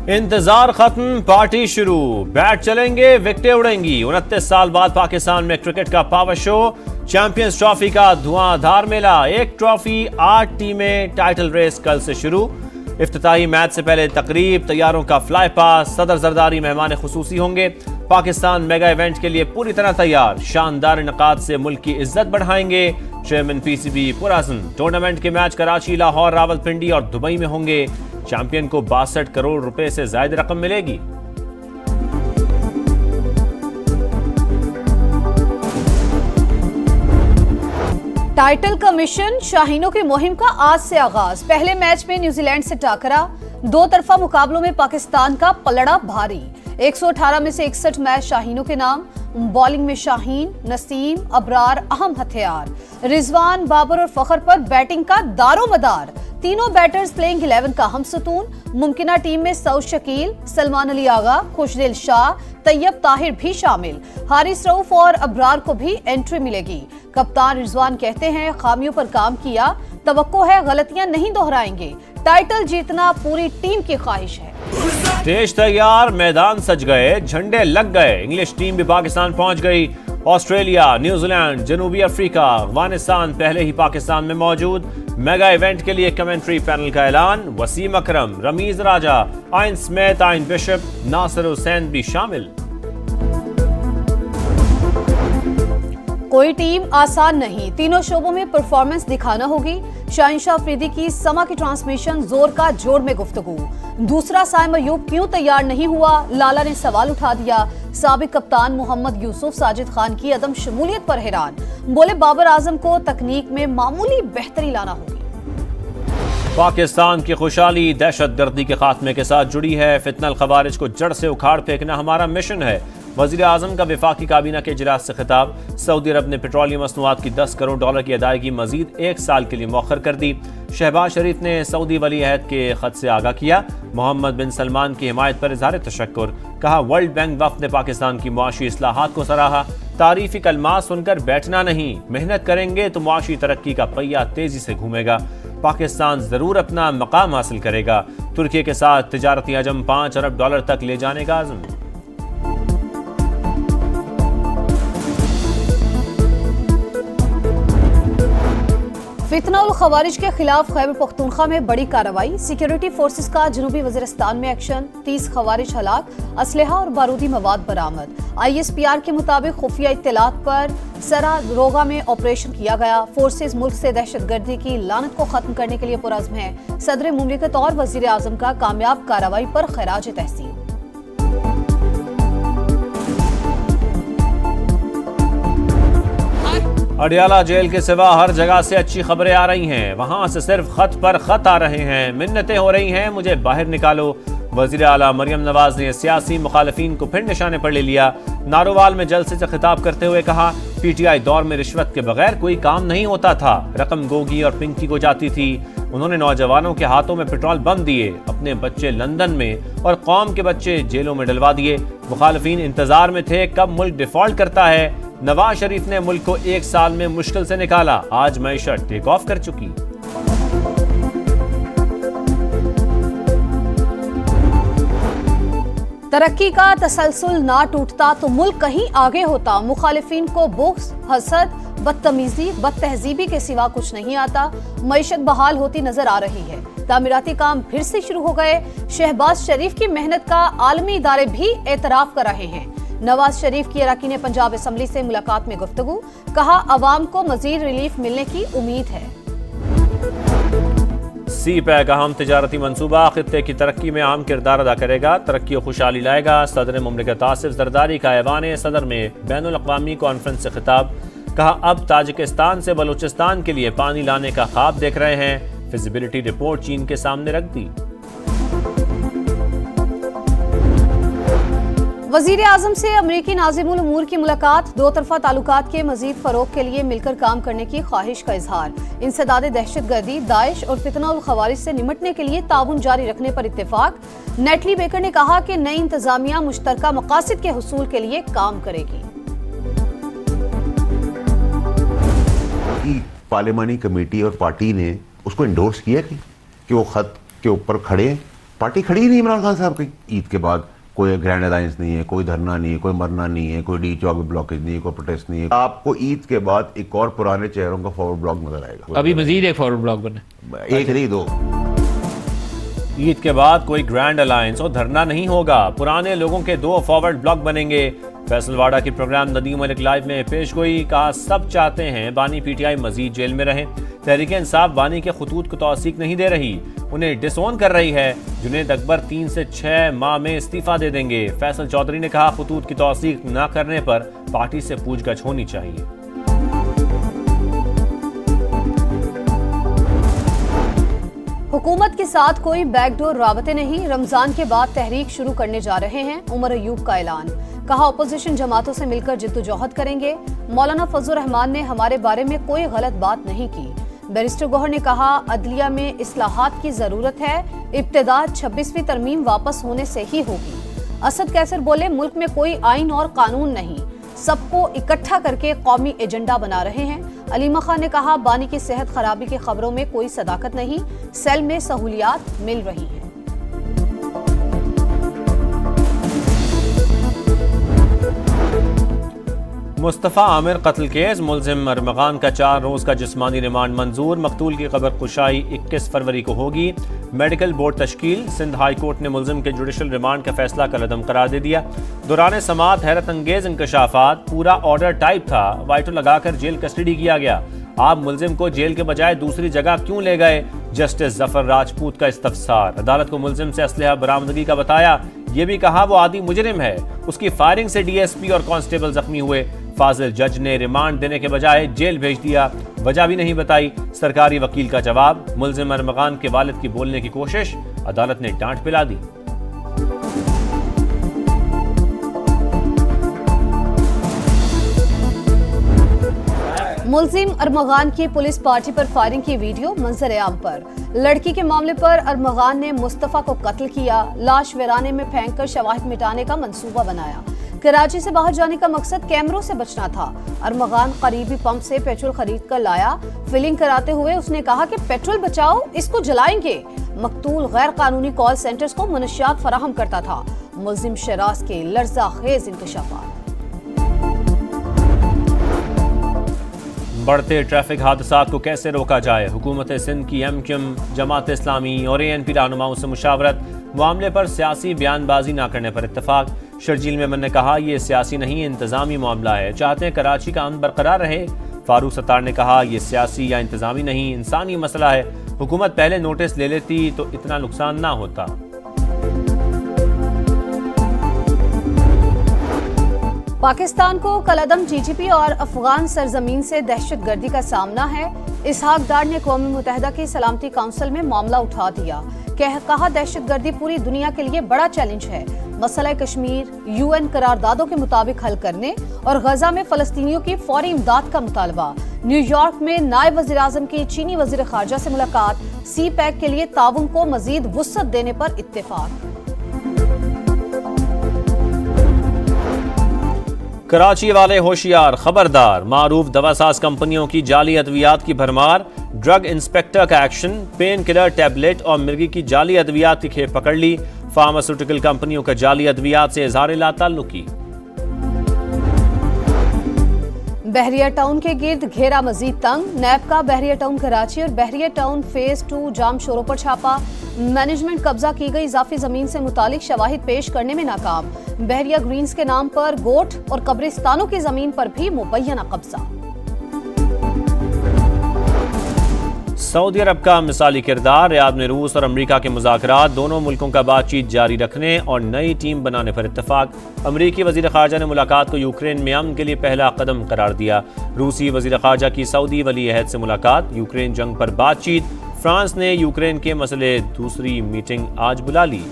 इंतजार खत्म, पार्टी शुरू, बैट चलेंगे, विकेटें उड़ेंगी। 29 साल बाद पाकिस्तान में क्रिकेट का पावर शो, चैंपियंस ट्रॉफी का धुआंधार मेला। एक ट्रॉफी, 8 टीमें, टाइटल रेस कल से शुरू। इफ्तिताही मैच से पहले तकरीब, तैयारों का फ्लाई पास, सदर जरदारी मेहमान खुसूसी होंगे। पाकिस्तान मेगा इवेंट के लिए पूरी तरह तैयार, शानदार इनकाद से मुल्क की इज्जत बढ़ाएंगे। चेयरमैन पीसीबी पुरअज़्म। टूर्नामेंट के मैच कराची, लाहौर, रावलपिंडी और दुबई में होंगे। चैंपियन को 62 करोड़ रुपए से ज्यादा रकम मिलेगी। टाइटल का मिशन, शाहीनों की मुहिम का आज से आगाज। पहले मैच में न्यूजीलैंड से टाकरा, दो तरफा मुकाबलों में पाकिस्तान का पलड़ा भारी। 118 में से 61 मैच शाहीनों के नाम। बॉलिंग में शाहीन, नसीम, अबरार अहम हथियार। रिजवान, बाबर और फखर पर बैटिंग का दारोमदार। तीनों बैटर्स प्लेइंग 11 का हमसतून। मुमकिना टीम में सऊद शकील, सलमान अली आगा, खुशदिल शाह, तैयब ताहिर भी शामिल। हारिस रऊफ और अबरार को भी एंट्री मिलेगी। कप्तान रिजवान कहते हैं, खामियों पर काम किया, तवक्को है गलतियां नहीं दोहराएंगे। टाइटल जीतना पूरी टीम की ख्वाहिश है। स्टेज तैयार, मैदान सज गए, झंडे लग गए। इंग्लिश टीम भी पाकिस्तान पहुंच गई। ऑस्ट्रेलिया, न्यूजीलैंड, जनूबी अफ्रीका, अफगानिस्तान पहले ही पाकिस्तान में मौजूद। मेगा इवेंट के लिए कमेंट्री पैनल का ऐलान। वसीम अकरम, रमीज राजा, आइन स्मिथ, आइन बिशप, नासिर हुसैन भी शामिल। कोई टीम आसान नहीं, तीनों शोबों में परफॉर्मेंस दिखाना होगी। शाहिनशाह अफरीदी की समा की ट्रांसमिशन, जोर का जोड़ में गुफ्तगू। दूसरा साइम अयूब क्यों तैयार नहीं हुआ, लाला ने सवाल उठा दिया। साबिक कप्तान मोहम्मद यूसुफ साजिद खान की अदम शमूलियत पर हैरान। बोले, बाबर आजम को तकनीक में मामूली बेहतरी लाना होगी। पाकिस्तान की खुशहाली दहशतगर्दी के खात्मे के साथ जुड़ी है। फितनल खवारिज को जड़ से उखाड़ फेंकना हमारा मिशन है। वज़ीर आज़म का वफाकी काबीना के इजलास से खिताब। सऊदी अरब ने पेट्रोलियम मसनूआत की 10 करोड़ डॉलर की अदायगी मजीद 1 साल के लिए मौखर कर दी। शहबाज शरीफ ने सऊदी वली अहद के खत से आगाह किया। मोहम्मद बिन सलमान की हिमायत पर इजहार तशक्कुर। कहा, वर्ल्ड बैंक वफ़द ने पाकिस्तान की मुआशी इस्लाहात को सराहा। तारीफी कलमात सुनकर बैठना नहीं, मेहनत करेंगे तो मुआशी तरक्की का पहिया तेजी से घूमेगा। पाकिस्तान जरूर अपना मकाम हासिल करेगा। तुर्की के साथ तिजारती हजम 5 अरब डॉलर तक ले जाने का आज़म। फितना उल खवारिज के खिलाफ खैबर पख्तूनख्वा में बड़ी कार्रवाई। सिक्योरिटी फोर्सेस का जनूबी वजीरिस्तान में एक्शन। 30 खवारिज हलाक, असलहा और बारूदी मवाद बरामद। ISPR के मुताबिक खुफिया इत्तलात पर सरा रोगा में ऑपरेशन किया गया। फोर्सेस मुल्क से दहशतगर्दी की लानत को खत्म करने के लिए पुरअज़्म है। सदर मुमलिकत और वजीर आजम का कामयाब कार्रवाई पर खैराज तहसीन। अडियाला जेल के सिवा हर जगह से अच्छी खबरें आ रही हैं। वहां से सिर्फ खत पर खत आ रहे हैं। मिन्नतें हो रही हैं, मुझे बाहर निकालो। वजीर आला मरियम नवाज ने सियासी मुखालिफिन को फिर निशाने पर ले लिया। नारोवाल में जलसे से खिताब करते हुए कहा, PTI दौर में रिश्वत के बगैर कोई काम नहीं होता था। रकम गोगी और पिंकी को जाती थी। उन्होंने नौजवानों के हाथों में पेट्रोल बम दिए, अपने बच्चे लंदन में और कौम के बच्चे जेलों में डलवा दिए। मुखालिफिन इंतजार में थे कब मुल्क डिफॉल्ट करता है। नवाज शरीफ ने मुल्क को 1 साल में मुश्किल से निकाला। आज मईशत टेक ऑफ कर चुकी। तरक्की का तसलसल ना टूटता तो मुल्क कहीं आगे होता। मुखालिफिन को बुग़्ज़, हसद, बदतमीजी, बदतहजीबी के सिवा कुछ नहीं आता। मईशत बहाल होती नजर आ रही है। तामीराती काम फिर से शुरू हो गए। शहबाज शरीफ की मेहनत का आलमी इदारे भी एतराफ कर रहे हैं। नवाज शरीफ की अरकान पंजाब असम्बली से मुलाकात में गुफ्तगू। कहा, अवाम को मजीद रिलीफ मिलने की उम्मीद है। CPEC अहम तिजारती मनसूबा खित्ते की तरक्की में अहम किरदार अदा करेगा, तरक्की और खुशहाली लाएगा। सदर मुमलिकत आसिफ जरदारी का ऐवान सदर में बैनुल अक़वामी कॉन्फ्रेंस से खिताब। कहा, अब ताजिकिस्तान से बलूचिस्तान के लिए पानी लाने का ख्वाब देख रहे हैं। फिजिबिलिटी रिपोर्ट चीन के सामने रख दी। वजीर आजम से अमरीकी नाज़िमुल उमूर की मुलाकात। दो तरफा ताल्लुकात के मजीद फरोग के लिए मिलकर काम करने की ख्वाहिश का इजहार। इंसदाद दहशतगर्दी, दाइश और फितना उल खवारिज से निमटने के लिए ताउन जारी रखने पर इत्तेफाक। नेटली बेकर ने कहा कि नई इंतजामिया मुश्तरका मकासद के हुसूल के लिए काम करेगी। पार्लियामानी कमेटी और पार्टी ने उसको इंडोर्स किया कि वो खत के ऊपर खड़े हैं पार्टी खड़ी ही नहीं इमरान खान साहब की। ईद के बाद कोई ग्रैंड अलायंस नहीं है, कोई धरना नहीं है, कोई मरना नहीं है, कोई डी चौक ब्लॉकेज नहीं है, कोई प्रोटेस्ट नहीं है। आपको ईद के बाद एक और पुराने चेहरों का फॉरवर्ड ब्लॉक नजर आएगा। अभी मजीद एक फॉरवर्ड ब्लॉक बने, एक नहीं दो। ईद के बाद कोई ग्रैंड अलायंस और धरना नहीं होगा, पुराने लोगों के 2 फॉरवर्ड ब्लॉक बनेंगे। फैसलवाड़ा की प्रोग्राम नदीम मलिक लाइव में पेश गोई, कहा सब चाहते हैं बानी पीटीआई मजीद जेल में रहें। तहरीक इंसाफ बानी के खतूत को तौसीक नहीं दे रही, उन्हें डिसोन कर रही है। जुनेद अकबर 3 से 6 माह में इस्तीफा दे देंगे। फैसल चौधरी ने कहा खतूत की तौसीक न करने पर पार्टी से पूछगछ होनी चाहिए। हुकूमत के साथ कोई बैकडोर राबते नहीं, रमजान के बाद तहरीक शुरू करने जा रहे हैं, उमर अयूब का ऐलान। कहा अपोजिशन जमातों से मिलकर जिद्दोजहद करेंगे। मौलाना फजल रहमान ने हमारे बारे में कोई गलत बात नहीं की। बैरिस्टर गौहर ने कहा अदलिया में इस्लाहात की जरूरत है, इब्तिदा 26वीं तरमीम वापस होने से ही होगी। असद कैसर बोले मुल्क में कोई आइन और कानून नहीं, सबको इकट्ठा करके कौमी एजेंडा बना रहे हैं। अलीमा खान ने कहा बानी की सेहत खराबी की खबरों में कोई सदाकत नहीं, सेल में सहूलियात मिल रही है। मुस्तफ़ा आमिर कत्ल केस, मुलजिम अरमगान का 4 रोज का जिस्मानी रिमांड मंजूर। मकतूल की खबर कुशाई 21 फरवरी को होगी। मेडिकल बोर्ड तश्कील, सिंध हाई कोर्ट ने मुलजिम के जुडिशल रिमांड का फैसला कलअदम करार दे दिया। दौरान समाअत हैरत अंगेज इंकशाफात, पूरा ऑर्डर टाइप था, वाइटो लगाकर जेल कस्टडी किया गया। आप मुलजिम को जेल के बजाय दूसरी जगह क्यों ले गए? जस्टिस जफर राजपूत का इस्तफसार। अदालत को मुलजिम से असलहा बरामदगी का बताया, ये भी कहा वो आदि मुजरिम है, उसकी फायरिंग से डीएसपी और कांस्टेबल जख्मी हुए। फाजिल जज ने रिमांड देने के बजाय जेल भेज दिया, वजह भी नहीं बताई। सरकारी वकील का जवाब, मुलजिम अरमगान के वालिद की बोलने की कोशिश, अदालत ने डांट पिला दी। मुलजिम अरमगान की पुलिस पार्टी पर फायरिंग की वीडियो मंजर आम पर। लड़की के मामले पर अरमगान ने मुस्तफा को कत्ल किया, लाश वीराने में फेंककर शवाहिद मिटाने का मंसूबा बनाया। कराची से बाहर जाने का मकसद कैमरों से बचना था। अरमगान करीबी पंप से पेट्रोल खरीद कर लाया। फिलिंग कराते हुए उसने कहा कि पेट्रोल बचाओ, इसको जलाएंगे। मकतूल गैर कानूनी कॉल सेंटर्स को मनशियात फराहम करता था। मुलजिम शराज के लर्जा खेज इंकशाफात। बढ़ते ट्रैफिक हादसात को कैसे रोका जाए? हुकूमत सिंध की एमक्यूएम, जमात इस्लामी और एएनपी रहनुमाओं से मुशावरत। मामले पर सियासी बयानबाजी न करने पर इत्तफाक। शर्जील मेमन ने कहा यह सियासी नहीं इंतजामी मामला है, चाहते हैं कराची का अमन बरकरार रहे। फारूक सत्तार ने कहा यह सियासी या इंतजामी नहीं, इंसानी मसला है। हुकूमत पहले नोटिस ले लेती तो इतना नुकसान ना होता। पाकिस्तान को कलअदम जीजीपी और अफगान सरजमीन से दहशतगर्दी का सामना है। इसहाक डार ने अक़वाम मुत्तहिदा की सलामती काउंसिल में मामला उठा दिया। कहा दहशतगर्दी पूरी दुनिया के लिए बड़ा चैलेंज है। मसला कश्मीर यूएन करारदादों के मुताबिक हल करने और गजा में फलस्तीनियों की फौरी इमदाद का मुतालबा। न्यूयॉर्क में नायब वज़ीर आज़म की चीनी वज़ीर ख़ारजा से मुलाकात। सी पैक के लिए ताउन को मजीद वुसअत देने पर इत्तेफाक। कराची वाले होशियार, खबरदार, मारूफ दवासाज कंपनियों की जाली अद्वियात की भरमार। ड्रग इंस्पेक्टर का एक्शन, पेन किलर, टैबलेट और मिर्गी की जाली अद्वियात की खेप पकड़ ली। फार्मास्यूटिकल कंपनियों का जाली अद्वियात से इज़हार लाताल्लुकी। बहरिया टाउन के गिर्द घेरा मजीद तंग। नैब का बहरिया टाउन कराची और बहरिया टाउन फेज 2 जाम शोरों पर छापा। मैनेजमेंट कब्जा की गई इजाफी जमीन से मुतालिक शवाहिद पेश करने में नाकाम। बहरिया ग्रीन्स के नाम पर गोट और कब्रिस्तानों की जमीन पर भी मुबैना कब्जा। सऊदी अरब का मिसाली किरदार, रियाद में रूस और अमरीका के मुज़ाकरात, दोनों मुल्कों का बातचीत जारी रखने और नई टीम बनाने पर इत्तफाक। अमरीकी वज़ीर ख़ारजा ने मुलाकात को यूक्रेन में अमन के लिए पहला कदम करार दिया। रूसी वज़ीर ख़ारजा की सऊदी वली अहद से मुलाकात, यूक्रेन जंग पर बातचीत। फ्रांस ने यूक्रेन के मसले दूसरी मीटिंग आज बुला ली।